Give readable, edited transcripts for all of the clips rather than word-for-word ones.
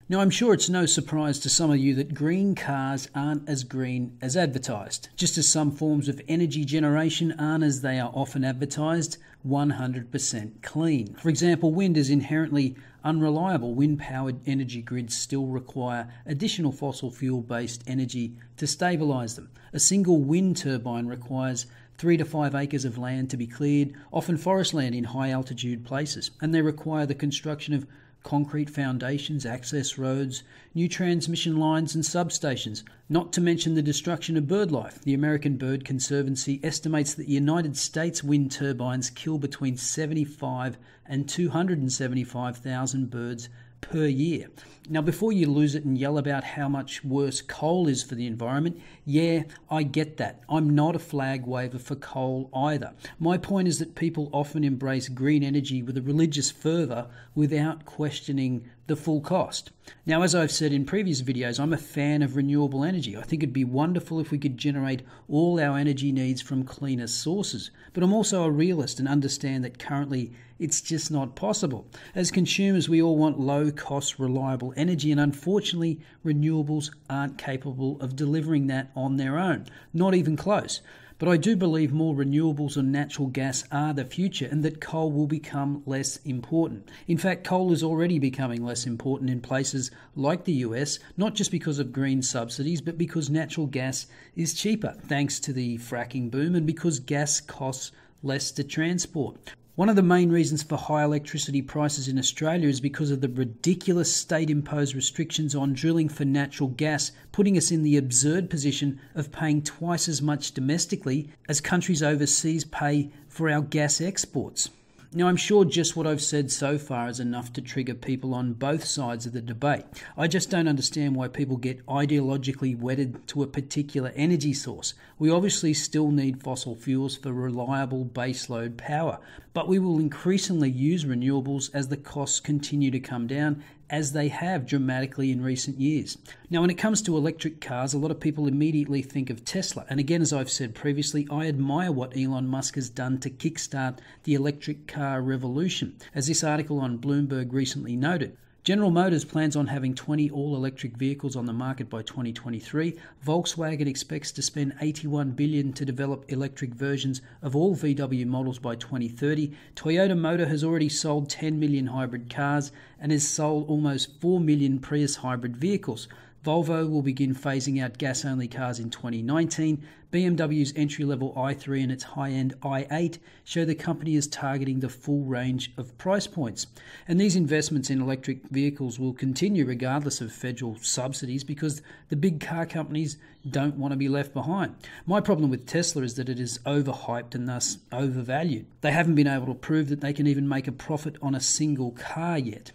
Now, I'm sure it's no surprise to some of you that green cars aren't as green as advertised, just as some forms of energy generation aren't, as they are often advertised, 100% clean. For example, wind is inherently unreliable. Wind-powered energy grids still require additional fossil fuel-based energy to stabilise them. A single wind turbine requires 3 to 5 acres of land to be cleared, often forest land in high-altitude places, and they require the construction of concrete foundations, access roads, new transmission lines and substations, not to mention the destruction of bird life. The American Bird Conservancy estimates that the United States wind turbines kill between 75 and 275,000 birds per year. Now, before you lose it and yell about how much worse coal is for the environment, yeah, I get that. I'm not a flag waver for coal either. My point is that people often embrace green energy with a religious fervour without questioning the full cost. Now, as I've said in previous videos, I'm a fan of renewable energy. I think it'd be wonderful if we could generate all our energy needs from cleaner sources. But I'm also a realist and understand that currently it's just not possible. As consumers, we all want low-cost, reliable energy, and unfortunately, renewables aren't capable of delivering that on their own, not even close. But I do believe more renewables and natural gas are the future, and that coal will become less important. In fact, coal is already becoming less important in places like the US, not just because of green subsidies, but because natural gas is cheaper, thanks to the fracking boom, and because gas costs less to transport. One of the main reasons for high electricity prices in Australia is because of the ridiculous state-imposed restrictions on drilling for natural gas, putting us in the absurd position of paying twice as much domestically as countries overseas pay for our gas exports. Now, I'm sure just what I've said so far is enough to trigger people on both sides of the debate. I just don't understand why people get ideologically wedded to a particular energy source. We obviously still need fossil fuels for reliable baseload power, but we will increasingly use renewables as the costs continue to come down, as they have dramatically in recent years. Now, when it comes to electric cars, a lot of people immediately think of Tesla. And again, as I've said previously, I admire what Elon Musk has done to kickstart the electric car revolution. As this article on Bloomberg recently noted, General Motors plans on having 20 all-electric vehicles on the market by 2023. Volkswagen expects to spend $81 billion to develop electric versions of all VW models by 2030. Toyota Motor has already sold 10 million hybrid cars and has sold almost 4 million Prius hybrid vehicles. Volvo will begin phasing out gas-only cars in 2019. BMW's entry-level i3 and its high-end i8 show the company is targeting the full range of price points. And these investments in electric vehicles will continue regardless of federal subsidies because the big car companies don't want to be left behind. My problem with Tesla is that it is overhyped and thus overvalued. They haven't been able to prove that they can even make a profit on a single car yet.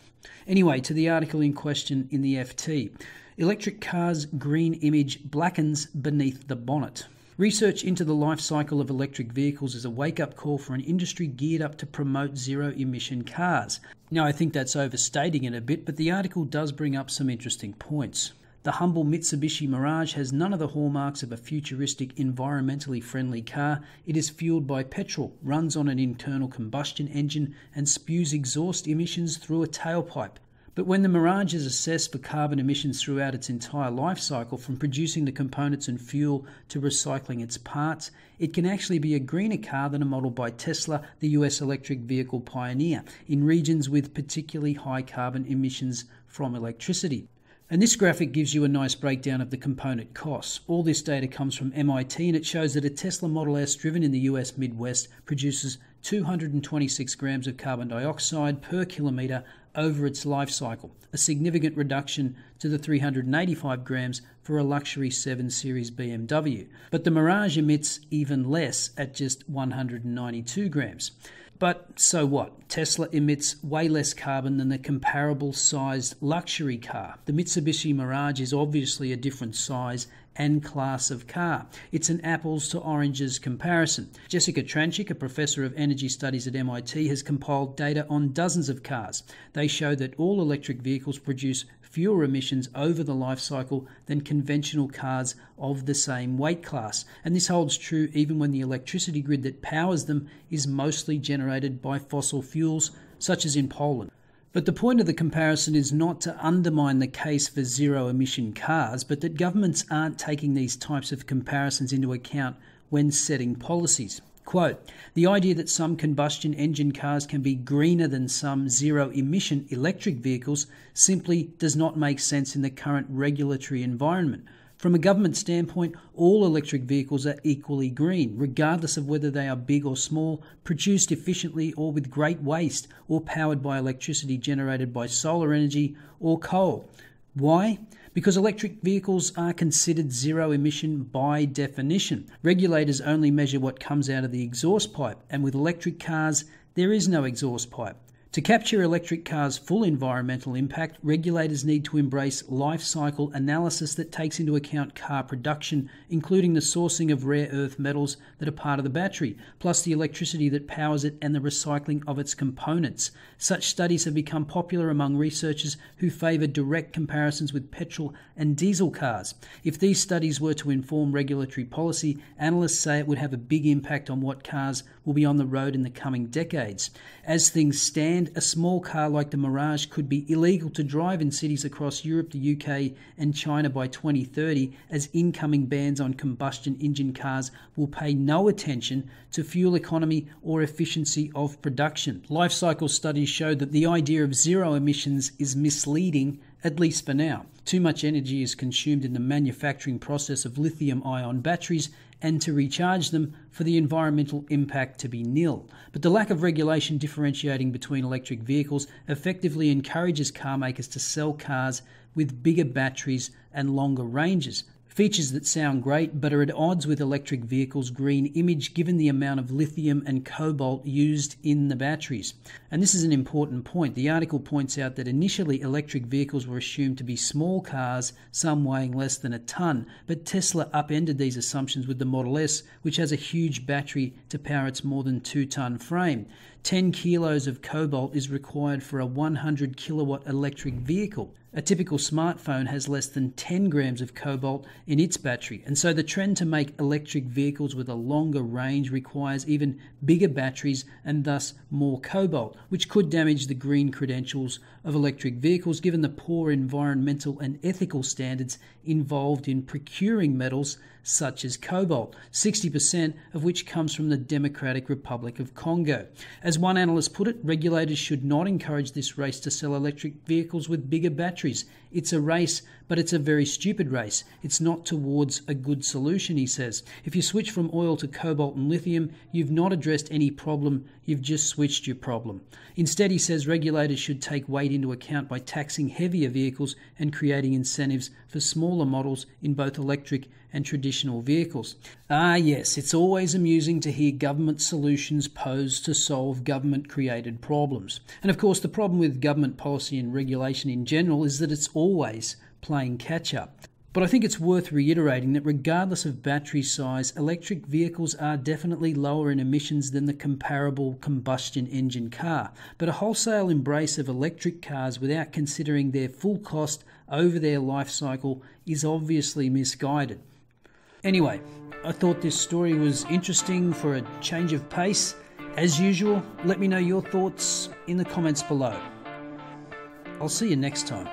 Anyway, to the article in question in the FT. Electric cars' green image blackens beneath the bonnet. Research into the life cycle of electric vehicles is a wake-up call for an industry geared up to promote zero-emission cars. Now, I think that's overstating it a bit, but the article does bring up some interesting points. The humble Mitsubishi Mirage has none of the hallmarks of a futuristic, environmentally friendly car. It is fueled by petrol, runs on an internal combustion engine, and spews exhaust emissions through a tailpipe. But when the Mirage is assessed for carbon emissions throughout its entire life cycle, from producing the components and fuel to recycling its parts, it can actually be a greener car than a model by Tesla, the US electric vehicle pioneer, in regions with particularly high carbon emissions from electricity. And this graphic gives you a nice breakdown of the component costs. All this data comes from MIT, and it shows that a Tesla Model S driven in the US Midwest produces 226 grams of carbon dioxide per kilometre over its life cycle, a significant reduction to the 385 grams for a luxury 7 Series BMW. But the Mirage emits even less at just 192 grams. But so what? Tesla emits way less carbon than the comparable sized luxury car. The Mitsubishi Mirage is obviously a different size and class of car. It's an apples to oranges comparison. Jessica Tranchik, a professor of energy studies at MIT, has compiled data on dozens of cars. They show that all electric vehicles produce fewer emissions over the life cycle than conventional cars of the same weight class. And this holds true even when the electricity grid that powers them is mostly generated by fossil fuels, such as in Poland. But the point of the comparison is not to undermine the case for zero-emission cars, but that governments aren't taking these types of comparisons into account when setting policies. Quote, "The idea that some combustion engine cars can be greener than some zero-emission electric vehicles simply does not make sense in the current regulatory environment. From a government standpoint, all electric vehicles are equally green, regardless of whether they are big or small, produced efficiently or with great waste, or powered by electricity generated by solar energy or coal. Why? Because electric vehicles are considered zero emission by definition. Regulators only measure what comes out of the exhaust pipe, and with electric cars, there is no exhaust pipe. To capture electric cars' full environmental impact, regulators need to embrace life cycle analysis that takes into account car production, including the sourcing of rare earth metals that are part of the battery, plus the electricity that powers it and the recycling of its components. Such studies have become popular among researchers who favour direct comparisons with petrol and diesel cars. If these studies were to inform regulatory policy, analysts say it would have a big impact on what cars will be on the road in the coming decades. As things stand, a small car like the Mirage could be illegal to drive in cities across Europe, the UK and China by 2030, as incoming bans on combustion engine cars will pay no attention to fuel economy or efficiency of production. Life cycle studies show that the idea of zero emissions is misleading, at least for now. Too much energy is consumed in the manufacturing process of lithium-ion batteries, and to recharge them for the environmental impact to be nil. But the lack of regulation differentiating between electric vehicles effectively encourages car makers to sell cars with bigger batteries and longer ranges. Features that sound great but are at odds with electric vehicles' green image given the amount of lithium and cobalt used in the batteries. And this is an important point. The article points out that initially electric vehicles were assumed to be small cars, some weighing less than a tonne, but Tesla upended these assumptions with the Model S, which has a huge battery to power its more than 2-tonne frame. 10 kilos of cobalt is required for a 100 kilowatt electric vehicle. A typical smartphone has less than 10 grams of cobalt in its battery, and so the trend to make electric vehicles with a longer range requires even bigger batteries and thus more cobalt, which could damage the green credentials of electric vehicles given the poor environmental and ethical standards involved in procuring metals such as cobalt, 60% of which comes from the Democratic Republic of Congo. As one analyst put it, regulators should not encourage this race to sell electric vehicles with bigger batteries. It's a race, but it's a very stupid race. It's not towards a good solution, he says. If you switch from oil to cobalt and lithium, you've not addressed any problem, you've just switched your problem. Instead, he says regulators should take weight into account by taxing heavier vehicles and creating incentives for smaller models in both electric and traditional vehicles. Ah yes, it's always amusing to hear government solutions posed to solve government-created problems. And of course, the problem with government policy and regulation in general is that it's always playing catch-up. But I think it's worth reiterating that regardless of battery size, electric vehicles are definitely lower in emissions than the comparable combustion engine car. But a wholesale embrace of electric cars without considering their full cost over their life cycle is obviously misguided. Anyway, I thought this story was interesting for a change of pace. As usual, let me know your thoughts in the comments below. I'll see you next time.